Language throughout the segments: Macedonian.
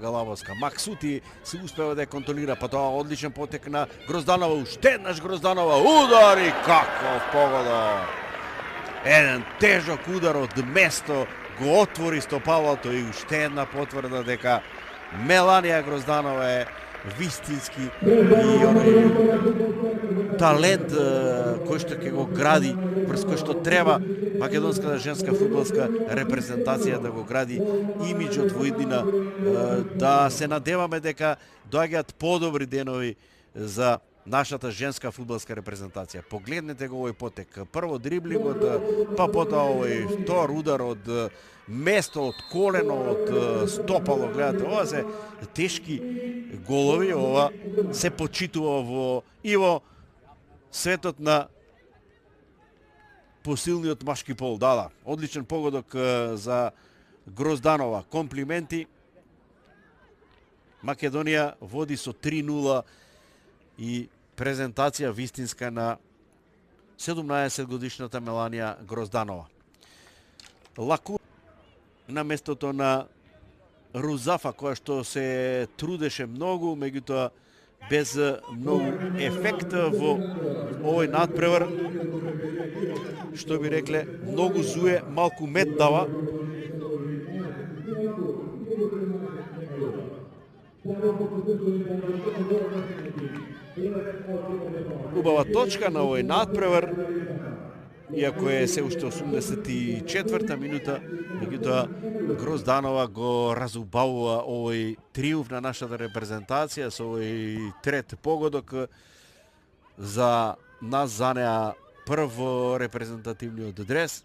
Галавовска. Максути се успева да ја контролира, па тоа одличен потек на Грозданова, уште еднаш Грозданова удари, каков погодок! Еден тежок удар од место го отвори стопалото и уште една потврда дека Меланија Грозданова е вистински и оној талент кој што ќе го гради, врз кој што треба македонската женска фудбалска репрезентација да го гради имиџот во иднина, да се надеваме дека доаѓаат подобри денови за нашата женска фудбалска репрезентација. Погледнете го овој потек. Прво дриблингот, па потоа овој втор удар од место, од колено, од стопало. Гледате, ова се тешки голови, ова се почитува и во светот на посилниот машки пол. Да, одличен погодок за Грозданова. Комплименти. Македонија води со 3-0 и презентација вистинска на 17 годишната Меланија Грозданова. Лаку на местото на Рузафа, која што се трудеше многу, меѓутоа без многу ефект во овој надпревар. Што би рекле, многу зуе, малку мед дава. Убава точка на овој надпревар, иако е се уште 84-та минута, меѓутоа Грозданова го разубавува овој триумф на нашата репрезентација со овој трет погодок. За нас, за неа, прво репрезентативниот дрес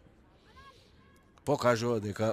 покажува дека